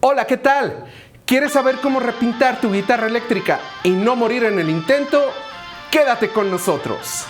Hola, ¿qué tal? ¿Quieres saber cómo repintar tu guitarra eléctrica y no morir en el intento? Quédate con nosotros.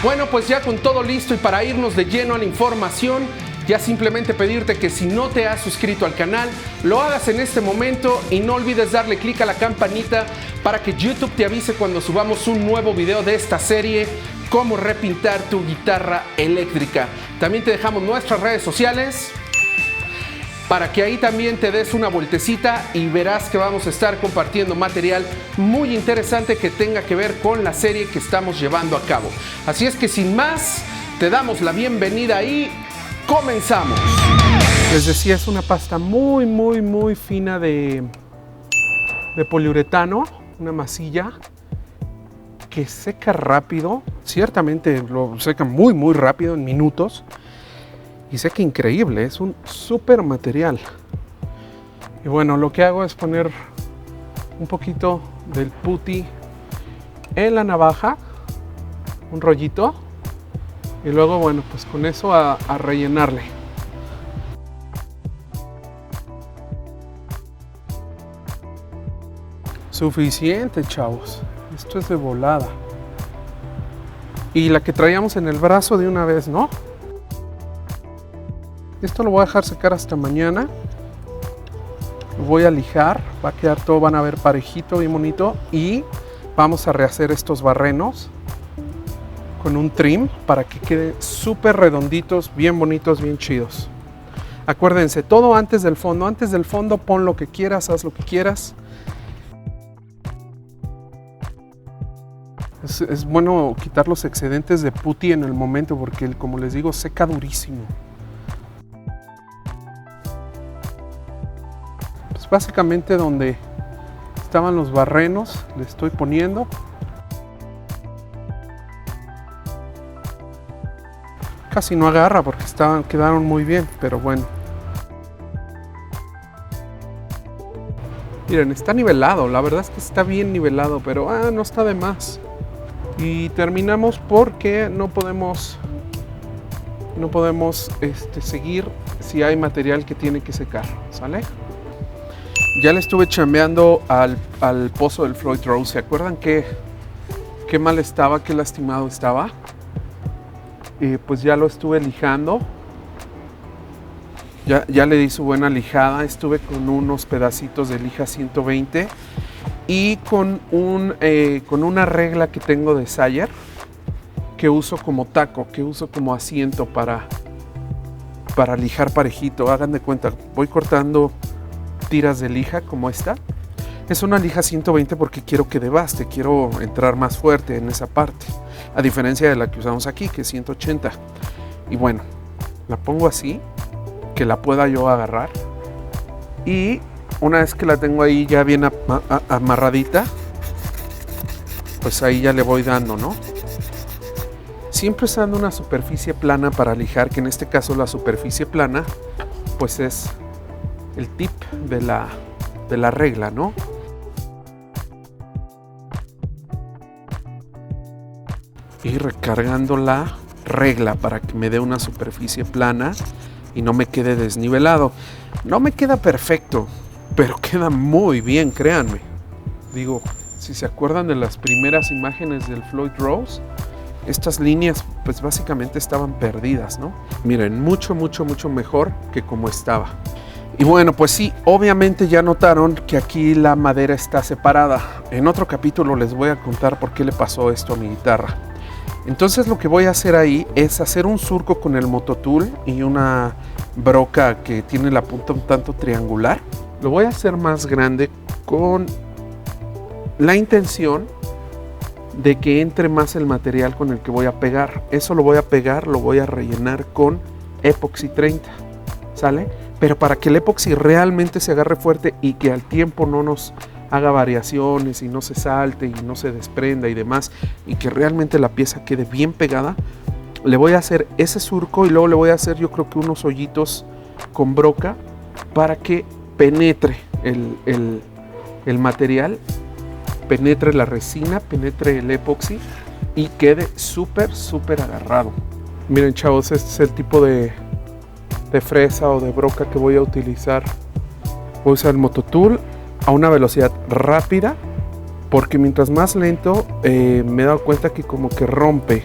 Bueno, pues ya con todo listo y para irnos de lleno a la información, ya simplemente pedirte que si no te has suscrito al canal, lo hagas en este momento y no olvides darle clic a la campanita para que YouTube te avise cuando subamos un nuevo video de esta serie, cómo repintar tu guitarra eléctrica. También te dejamos nuestras redes sociales para que ahí también te des una vueltecita y verás que vamos a estar compartiendo material muy interesante que tenga que ver con la serie que estamos llevando a cabo. Así es que sin más, te damos la bienvenida y comenzamos. Les decía, es una pasta muy fina de poliuretano, una masilla que seca rápido, ciertamente lo seca muy rápido, en minutos. Y seca increíble, es un súper material. Y bueno, lo que hago es poner un poquito del putty en la navaja, un rollito, y luego, bueno, pues con eso a rellenarle. Suficiente, chavos. Esto es de volada. Y la que traíamos en el brazo de una vez, ¿no? Esto lo voy a dejar secar hasta mañana. Lo voy a lijar, va a quedar todo, van a ver parejito, bien bonito. Y vamos a rehacer estos barrenos con un trim para que queden súper redonditos, bien bonitos, bien chidos. Acuérdense, todo antes del fondo. Antes del fondo pon lo que quieras, haz lo que quieras. Es bueno quitar los excedentes de putty en el momento porque, como les digo, seca durísimo. Básicamente donde estaban los barrenos le estoy poniendo. Casi no agarra porque quedaron muy bien, pero bueno. Miren, está nivelado, la verdad es que está bien nivelado, pero no está de más. Y terminamos porque no podemos seguir si hay material que tiene que secar, ¿sale? Ya le estuve chambeando al pozo del Floyd Rose. ¿Se acuerdan qué mal estaba, qué lastimado estaba? Pues ya lo estuve lijando. Ya le di su buena lijada. Estuve con unos pedacitos de lija 120 y con una regla que tengo de Sayer que uso como taco, que uso como asiento para lijar parejito. Hagan de cuenta, voy cortando tiras de lija como esta. Es una lija 120 porque quiero que devaste, quiero entrar más fuerte en esa parte, a diferencia de la que usamos aquí, que es 180. Y bueno, la pongo así, que la pueda yo agarrar, y una vez que la tengo ahí ya bien amarradita, pues ahí ya le voy dando, ¿no? Siempre usando una superficie plana para lijar, que en este caso la superficie plana pues es el tip de la regla, ¿no? Y recargando la regla para que me dé una superficie plana y no me quede desnivelado. No me queda perfecto, pero queda muy bien, créanme. Digo, si se acuerdan de las primeras imágenes del Floyd Rose, estas líneas pues básicamente estaban perdidas, ¿no? Miren, mucho mejor que como estaba. Y bueno, pues sí, obviamente ya notaron que aquí la madera está separada. En otro capítulo les voy a contar por qué le pasó esto a mi guitarra. Entonces lo que voy a hacer ahí es hacer un surco con el Mototool y una broca que tiene la punta un tanto triangular. Lo voy a hacer más grande con la intención de que entre más el material con el que voy a pegar. Eso lo voy a pegar, lo voy a rellenar con Epoxy 30, ¿sale? Pero para que el epoxi realmente se agarre fuerte y que al tiempo no nos haga variaciones y no se salte y no se desprenda y demás, y que realmente la pieza quede bien pegada, le voy a hacer ese surco y luego le voy a hacer, yo creo que unos hoyitos con broca para que penetre el material, penetre la resina, penetre el epoxi y quede súper agarrado. Miren chavos, este es el tipo de fresa o de broca que voy a utilizar. Voy a usar el Mototool a una velocidad rápida, porque mientras más lento me he dado cuenta que como que rompe.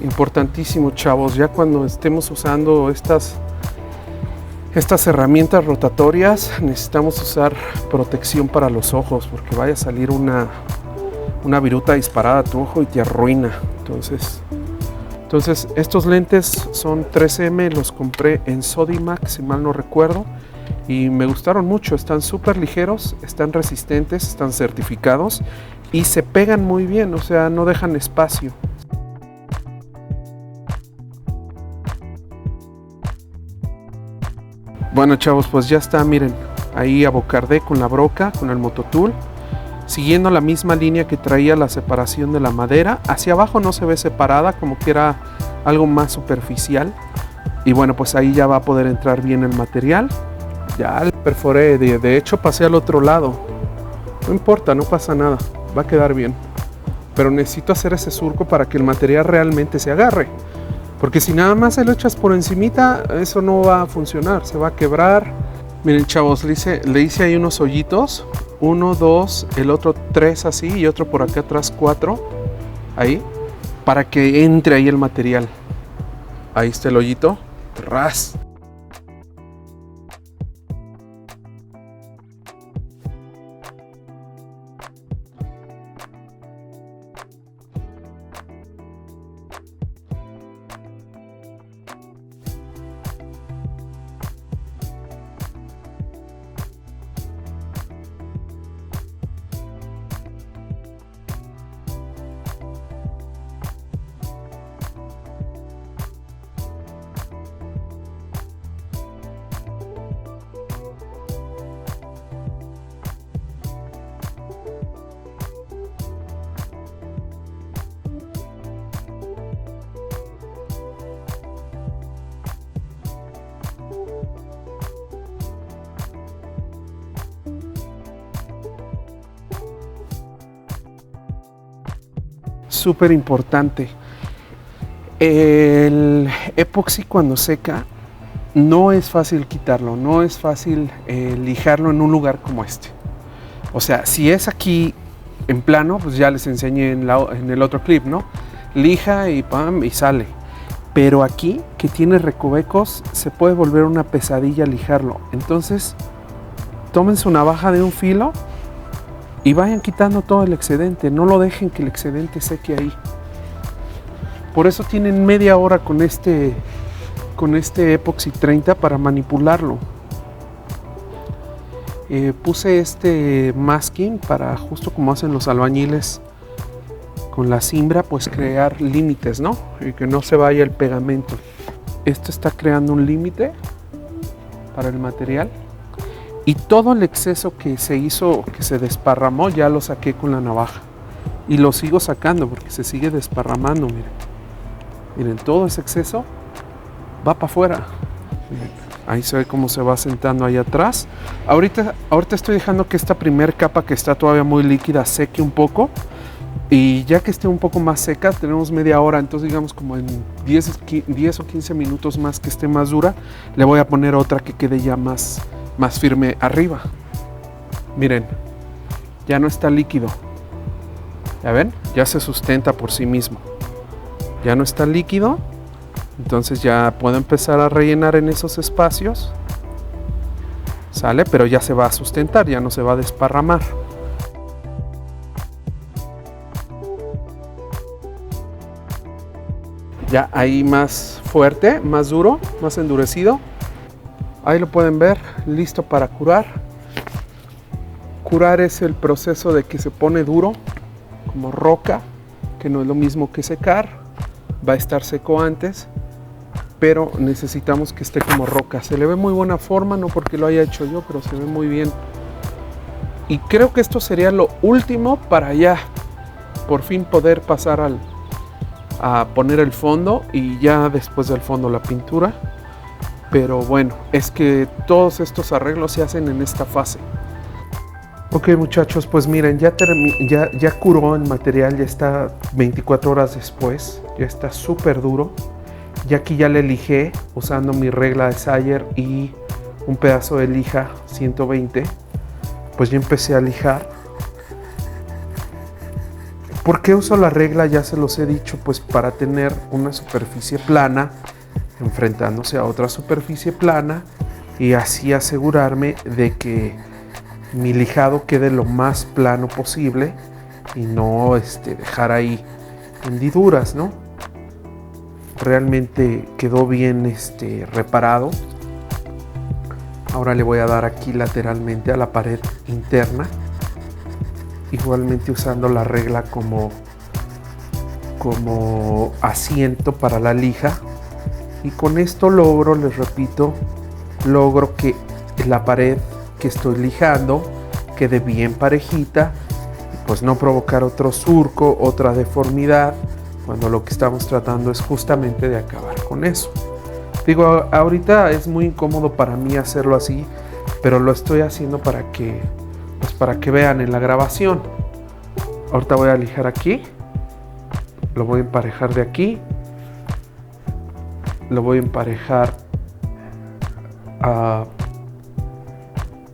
Importantísimo chavos, ya cuando estemos usando estas herramientas rotatorias necesitamos usar protección para los ojos, porque vaya a salir una viruta disparada a tu ojo y te arruina. Entonces estos lentes son 3M, los compré en Sodimac si mal no recuerdo, y me gustaron mucho. Están súper ligeros, están resistentes, están certificados y se pegan muy bien, o sea, no dejan espacio. Bueno chavos, pues ya está, miren, ahí abocardé con la broca, con el Mototool, siguiendo la misma línea que traía la separación de la madera. Hacia abajo no se ve separada, como que era algo más superficial. Y bueno, pues ahí ya va a poder entrar bien el material. Ya perforé, de hecho pasé al otro lado. No importa, no pasa nada, va a quedar bien. Pero necesito hacer ese surco para que el material realmente se agarre. Porque si nada más se lo echas por encimita, eso no va a funcionar, se va a quebrar. Miren chavos, le hice ahí unos hoyitos. 1, 2, el otro 3 así y otro por acá atrás 4. Ahí, para que entre ahí el material. Ahí está el hoyito. Ras. Súper importante, el epoxi cuando seca no es fácil quitarlo, no es fácil lijarlo en un lugar como este. O sea, si es aquí en plano, pues ya les enseñé en el otro clip, ¿no? Lija y pam y sale. Pero aquí, que tiene recovecos, se puede volver una pesadilla lijarlo. Entonces, tómense una navaja de un filo y vayan quitando todo el excedente, no lo dejen que el excedente seque ahí. Por eso tienen media hora con este epoxi 30 para manipularlo. Puse este masking para, justo como hacen los albañiles con la cimbra, pues crear límites, ¿no? Y que no se vaya el pegamento. Esto está creando un límite para el material. Y todo el exceso que se hizo, que se desparramó, ya lo saqué con la navaja. Y lo sigo sacando porque se sigue desparramando, miren. Miren, todo ese exceso va para afuera. Miren, ahí se ve cómo se va sentando ahí atrás. Ahorita estoy dejando que esta primer capa, que está todavía muy líquida, seque un poco. Y ya que esté un poco más seca, tenemos media hora, entonces digamos como en 10 o 15 minutos más que esté más dura, le voy a poner otra que quede ya más firme arriba. Miren, ya no está líquido. ¿Ya ven? Ya se sustenta por sí mismo. Ya no está líquido. Entonces ya puedo empezar a rellenar en esos espacios. Sale, pero ya se va a sustentar, ya no se va a desparramar. Ya ahí más fuerte, más duro, más endurecido. Ahí lo pueden ver, listo para curar. Curar es el proceso de que se pone duro, como roca, que no es lo mismo que secar. Va a estar seco antes, pero necesitamos que esté como roca. Se le ve muy buena forma, no porque lo haya hecho yo, pero se ve muy bien. Y creo que esto sería lo último para ya por fin poder pasar a poner el fondo, y ya después del fondo la pintura. Pero bueno, es que todos estos arreglos se hacen en esta fase. Ok, muchachos, pues miren, ya curó el material, ya está 24 horas después, ya está súper duro. Y aquí ya le lijé usando mi regla de Sayer y un pedazo de lija 120. Pues ya empecé a lijar. ¿Por qué uso la regla? Ya se los he dicho, pues para tener una superficie plana enfrentándose a otra superficie plana y así asegurarme de que mi lijado quede lo más plano posible y no dejar ahí hendiduras, ¿no? Realmente quedó bien reparado. Ahora le voy a dar aquí lateralmente a la pared interna, igualmente usando la regla como asiento para la lija, y con esto logro, les repito, logro que la pared que estoy lijando quede bien parejita, pues no provocar otro surco, otra deformidad, cuando lo que estamos tratando es justamente de acabar con eso. Digo, ahorita es muy incómodo para mí hacerlo así, pero lo estoy haciendo para que vean en la grabación. Ahorita voy a lijar aquí, lo voy a emparejar de aquí, lo voy a emparejar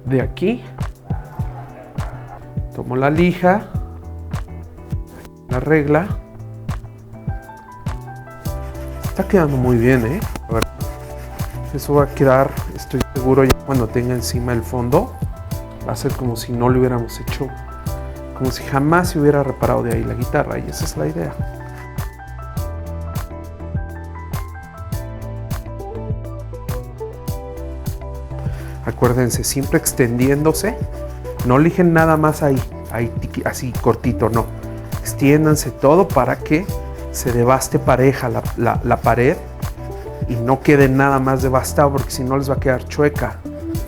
de aquí. Tomo la lija, la regla. Está quedando muy bien, ¿eh? A ver, eso va a quedar, estoy seguro, ya cuando tenga encima el fondo, va a ser como si no lo hubiéramos hecho, como si jamás se hubiera reparado de ahí la guitarra, y esa es la idea. Acuérdense, siempre extendiéndose, no lijen nada más ahí así cortito, no. Extiéndanse todo para que se devaste pareja la pared y no quede nada más devastado, porque si no les va a quedar chueca.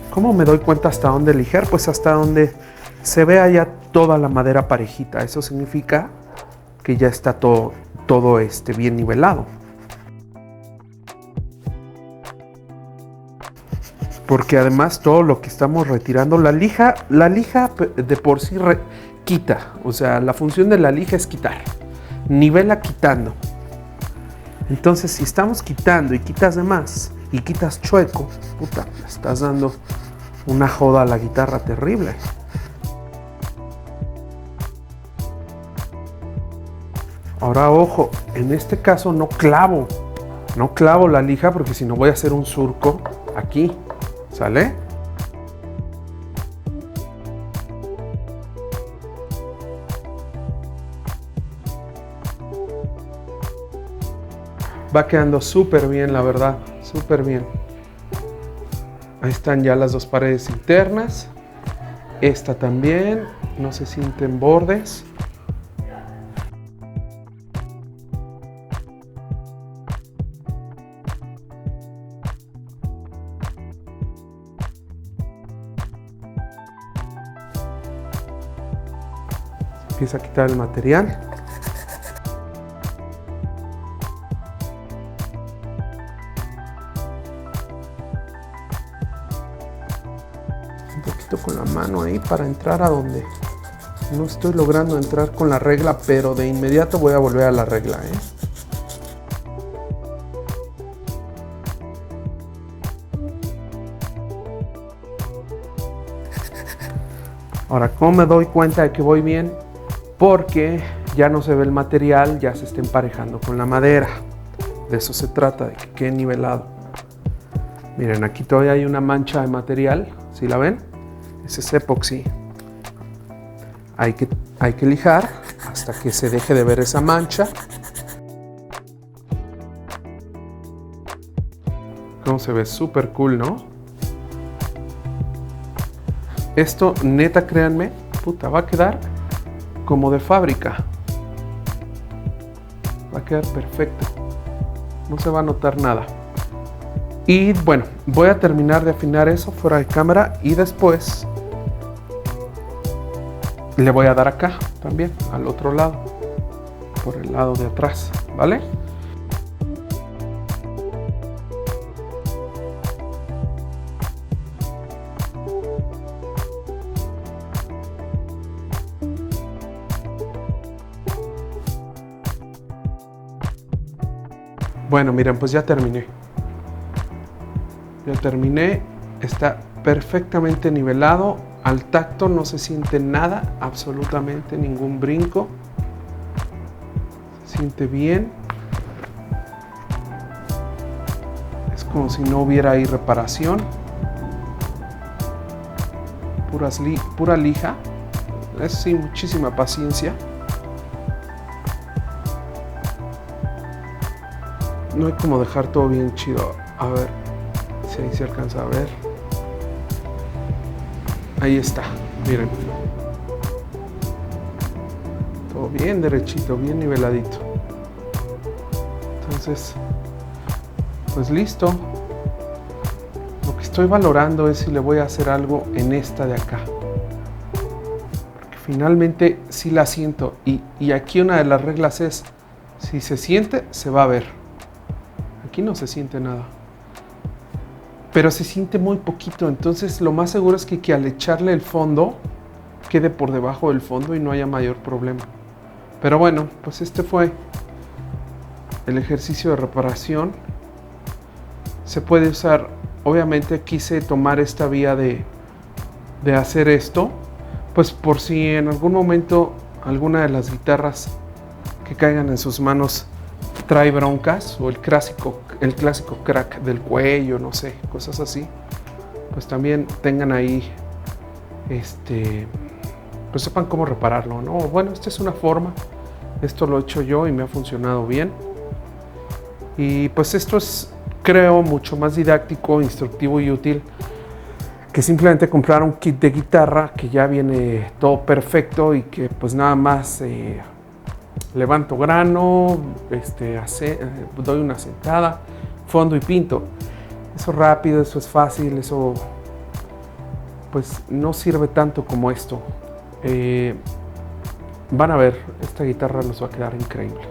¿Cómo me doy cuenta hasta dónde lijar? Pues hasta donde se vea ya toda la madera parejita. Eso significa que ya está todo bien nivelado. Porque además todo lo que estamos retirando, la lija de por sí quita. O sea, la función de la lija es quitar. Nivela quitando. Entonces, si estamos quitando y quitas de más y quitas chueco, puta, le estás dando una joda a la guitarra terrible. Ahora, ojo, en este caso no clavo la lija, porque si no voy a hacer un surco aquí, ¿sale? Va quedando súper bien, la verdad, súper bien. Ahí están ya las dos paredes internas. Esta también, no se sienten bordes. Empieza a quitar el material. Un poquito con la mano ahí para entrar a donde no estoy logrando entrar con la regla, pero de inmediato voy a volver a la regla, ¿eh? Ahora, ¿cómo me doy cuenta de que voy bien? Porque ya no se ve el material, ya se está emparejando con la madera. De eso se trata, de que quede nivelado. Miren, aquí todavía hay una mancha de material, ¿sí la ven? Ese es epoxi. Hay que lijar hasta que se deje de ver esa mancha. Como se ve, súper cool, ¿no? Esto, neta, créanme, puta, va a quedar como de fábrica. Va a quedar perfecto. No se va a notar nada. Y bueno, voy a terminar de afinar eso fuera de cámara y después le voy a dar acá también, al otro lado, por el lado de atrás, ¿vale? Bueno, miren, pues ya terminé. Ya terminé. Está perfectamente nivelado. Al tacto no se siente nada, absolutamente ningún brinco. Se siente bien. Es como si no hubiera ahí reparación. Pura lija. Eso sí, muchísima paciencia. No hay como dejar todo bien chido. A ver si ahí se alcanza a ver. Ahí está, miren. Todo bien derechito, bien niveladito. Entonces, pues listo. Lo que estoy valorando es si le voy a hacer algo en esta de acá. Porque finalmente sí la siento. Y aquí una de las reglas es, si se siente, se va a ver. Aquí no se siente nada. Pero se siente muy poquito, entonces lo más seguro es que al echarle el fondo quede por debajo del fondo y no haya mayor problema. Pero bueno, pues este fue el ejercicio de reparación. Se puede usar, obviamente quise tomar esta vía de hacer esto, pues por si en algún momento alguna de las guitarras que caigan en sus manos trae broncas, o el clásico crack del cuello, no sé, cosas así, pues también tengan ahí, pues sepan cómo repararlo, ¿no? Bueno, esta es una forma, esto lo he hecho yo y me ha funcionado bien. Y pues esto es, creo, mucho más didáctico, instructivo y útil que simplemente comprar un kit de guitarra que ya viene todo perfecto y que pues nada más levanto grano, doy una sentada, fondo y pinto. Eso rápido, eso es fácil, eso pues no sirve tanto como esto. Van a ver, esta guitarra nos va a quedar increíble.